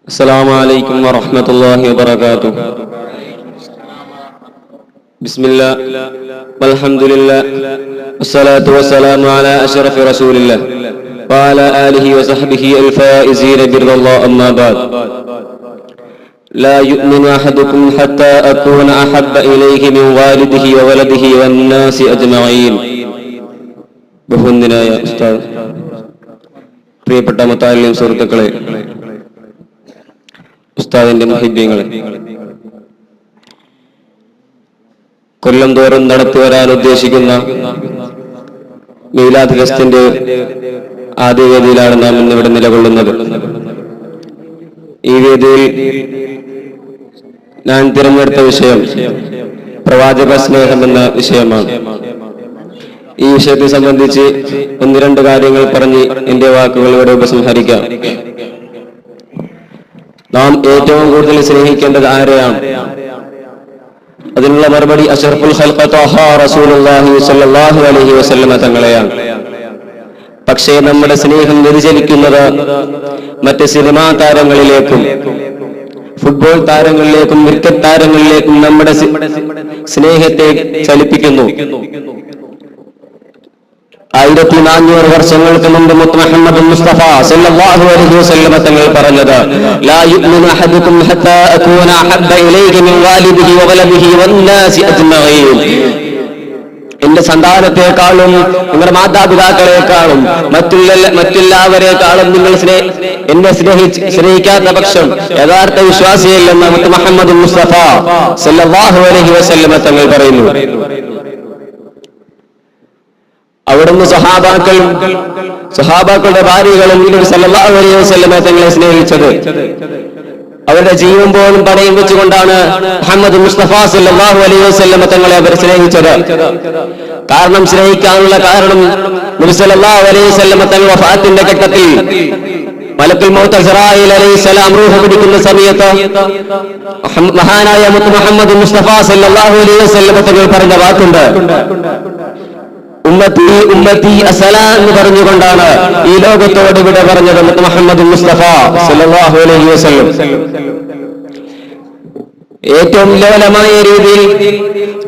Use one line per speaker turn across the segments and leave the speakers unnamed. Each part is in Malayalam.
السلام عليكم ورحمة الله وبركاته. بسم الله والحمد لله والصلاة والسلام على أشرف رسول الله وعلى آله وصحبه الفائزين برضا الله. أما بعد، لا يؤمن أحدكم حتى أكون أحب إليه من والده وولده والناس أجمعين. ബഹുമാന്യനായ ഉസ്താദ്, പ്രിയപ്പെട്ട മുത്തഅല്ലിം സുഹൃത്തുക്കളെ, ഉസ്താദിന്റെ മുഹിബ്ബീങ്ങളെ, കൊല്ലം തോറും നടത്തി വരാൻ ഉദ്ദേശിക്കുന്ന മീലാദ് ഫെസ്റ്റിന്റെ ആദ്യ വേദിയിലാണ് നാം ഇന്നിവിടെ നിലകൊള്ളുന്നത്. ഈ വേദിയിൽ ഞാൻ തിരഞ്ഞെടുത്ത വിഷയം പ്രവാചക സ്നേഹം എന്ന വിഷയമാണ്. ഈ വിഷയത്തെ സംബന്ധിച്ച് ഒന്ന് രണ്ട് കാര്യങ്ങൾ പറഞ്ഞ് എന്റെ വാക്കുകൾ ഇവിടെ ഉപസംഹരിക്കാം. നാം ഏറ്റവും കൂടുതൽ സ്നേഹിക്കേണ്ടത് ആരെയാണ്? അതിനുള്ള മറുപടി അഷ്റഫുൽ ഖൽഖ് ത്വഹ റസൂലുള്ളാഹി സ്വല്ലല്ലാഹു അലൈഹി വസല്ലം തങ്ങളെയാണ്. പക്ഷേ നമ്മുടെ സ്നേഹം വ്യതിചലിക്കുന്നത് മറ്റ് സിനിമാ താരങ്ങളിലേക്കും ഫുട്ബോൾ താരങ്ങളിലേക്കും ക്രിക്കറ്റ് താരങ്ങളിലേക്കും നമ്മുടെ സ്നേഹത്തെ ചലിപ്പിക്കുന്നു. 1400 വർഷങ്ങൾക്ക് മുമ്പ് മുഹമ്മദ് മുസ്തഫ സല്ലല്ലാഹു അലൈഹി വസല്ലം തങ്ങൾ പറഞ്ഞത്, ലാ യുഅ്മിനു അഹദുകും ഹത്താ അകൂന അഹബ്ബ ഇലൈഹി മിൻ വാലിദിഹി വവലദിഹി വന്നാസി അജ്മഈൻ. എന്റെ സന്താനത്തെക്കാളും നിങ്ങളുടെ മാതാപിതാക്കളെക്കാളും മറ്റെല്ലാവരെക്കാളും നിങ്ങൾ എന്നെ സ്നേഹിക്കാത്ത പക്ഷം യഥാർത്ഥ വിശ്വാസിയല്ലെന്ന് മുഹമ്മദ് മുസ്തഫ സല്ലല്ലാഹു അലൈഹി വസല്ലം തങ്ങൾ പറയുന്നു. അവിടുന്ന് സഹാബാക്കളുടെ ഭാര്യകളും സല്ലല്ലാഹു അലൈഹി വസല്ലം തങ്ങളെ സ്നേഹിച്ചത് അവരുടെ ജീവൻ പോലും പണയം വെച്ചുകൊണ്ടാണ് മുഹമ്മദ് മുസ്തഫ സല്ലല്ലാഹു അലൈഹി വസല്ലം തങ്ങളെ അവർ സ്നേഹിച്ചത്. കാരണം സ്നേഹിക്കാനുള്ള കാരണം നബി സല്ലല്ലാഹു അലൈഹി വസല്ലം തങ്ങൾ വഫാത്തിന്റെ ഘട്ടത്തിൽ മലക്കുൽ മൗത്ത് അസ്റായീൽ അലൈഹിസ്സലാം റൂഹ് പിടിക്കുന്ന സമയത്ത് മഹാനായ മുഹമ്മദ് മുസ്തഫ സല്ലല്ലാഹു അലൈഹി വസല്ലം തങ്ങൾ പറഞ്ഞ വാക്കുണ്ട്, ഉമ്മത്തി ഉമ്മത്തി അസ്സലാം എന്ന് പറഞ്ഞുകൊണ്ടാണ് ഈ ലോകത്തോട് വിട പറഞ്ഞത് മുഹമ്മദ് മുസ്തഫ സല്ലല്ലാഹു അലൈഹി വസല്ലം. ഏറ്റവും ലോലമായ രീതിയിൽ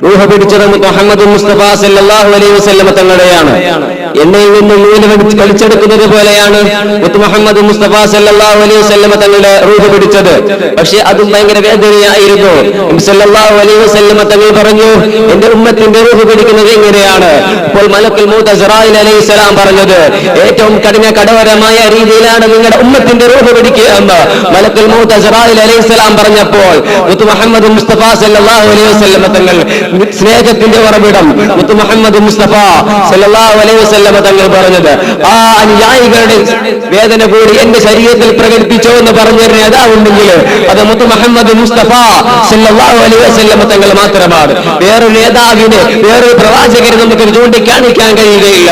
റൂഹ് പിടിച്ചത് മുഹമ്മദ് മുസ്തഫ സല്ലല്ലാഹു അലൈഹി വസല്ലം തങ്ങളുടെയാണ്. എണ്ണയിൽ നിന്ന് നൂല് വലിച്ചെടുക്കുന്നത് പോലെയാണ് മുഹമ്മദ് മുസ്തഫ സല്ലല്ലാഹു അലൈഹി വസല്ലം തങ്ങളുടെ റൂഹ് പിടിച്ചത്. പക്ഷെ അതും ഭയങ്കര വേദനയായിരുന്നു. സല്ലല്ലാഹു അലൈഹി വസല്ലം തങ്ങൾ പറഞ്ഞു, എന്റെ ഉമ്മത്തിന്റെ റൂഹ് പിടിക്കുന്നത് എങ്ങനെയാണ്? അപ്പോൾ മലക്കുൽ മൗത്ത് അസ്റായീൽ അലൈഹിസ്സലാം പറഞ്ഞത്, ഏറ്റവും കഠോരമായ രീതിയിലാണ് നിങ്ങളുടെ ഉമ്മത്തിന്റെ റൂഹ് പിടിക്കുക എന്ന് മലക്കുൽ മൗത്ത് അസ്റായീൽ അലൈഹിസ്സലാം പറഞ്ഞപ്പോൾ മുഹമ്മദ് മുസ്തഫ സല്ലല്ലാഹു അലൈഹി വസല്ലം തങ്ങൾ സ്നേഹത്തിന്റെ ഉറവിടം മുഹമ്മദ് മുസ്തഫ സല്ലല്ലാഹു അലൈഹി വസല്ലം തങ്ങൾ പറഞ്ഞത്, ആ അനുയായികളുടെ വേദന കൂടി എന്റെ ശരീരത്തിൽ പ്രകടിപ്പിച്ചോ എന്ന് പറഞ്ഞൊരു നേതാവുണ്ടെങ്കിൽ അത് മുഹമ്മദ് മുസ്തഫ സല്ലല്ലാഹു അലൈഹി വസല്ലം തങ്ങൾ മാത്രമാണ്. വേറൊരു നേതാവിനെ, വേറൊരു പ്രവാചകനെ നമുക്ക് ചൂണ്ടിക്കാണിക്കാൻ കഴിയുകയില്ല.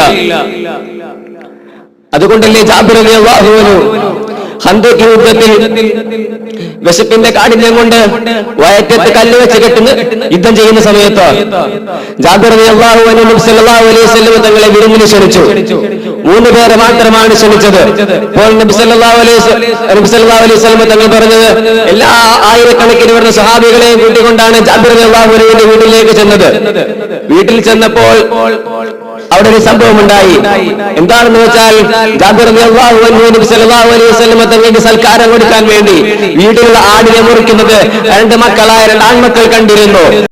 അതുകൊണ്ടല്ലേ ജാബിർ റളിയല്ലാഹു അൻഹു ഖന്തഖ് യുദ്ധത്തിൽ വിശപ്പിന്റെ കാഠിന്യം കൊണ്ട് വയറ്റത്ത് കല്ല് വെച്ച് യുദ്ധം ചെയ്യുന്ന സമയത്ത് ജാബിർ റളിയല്ലാഹു അൻഹു നബി സല്ലല്ലാഹു അലൈഹി വസല്ലം തങ്ങളെ വിരുന്നിന് ക്ഷണിച്ചു. 3 പേരെ മാത്രമാണ് ക്ഷണിച്ചത്. അപ്പോൾ നബി സല്ലല്ലാഹു അലൈഹി വസല്ലം തങ്ങൾ പറഞ്ഞത്, എല്ലാ ആയിരക്കണക്കിന് വരുന്ന സഹാബികളെയും കൂട്ടിക്കൊണ്ടാണ് ജാബിർ റളിയല്ലാഹു അൻഹുവിന്റെ വീട്ടിലേക്ക് ചെന്നത്. വീട്ടിൽ ചെന്നപ്പോൾ അവിടെ ഒരു സംഭവം ഉണ്ടായി. എന്താണെന്ന് വെച്ചാൽ ജാബിർ റളിയല്ലാഹു അൻഹു നബി സല്ലല്ലാഹു അലൈഹി വസല്ലം തങ്ങൾക്ക് സൽക്കാരം കൊടുക്കാൻ വേണ്ടി വീട്ടിലുള്ള ആടിനെ മുറിക്കുന്നത് 2 മക്കളായ 2 ആൺമക്കൾ കണ്ടിരുന്നു.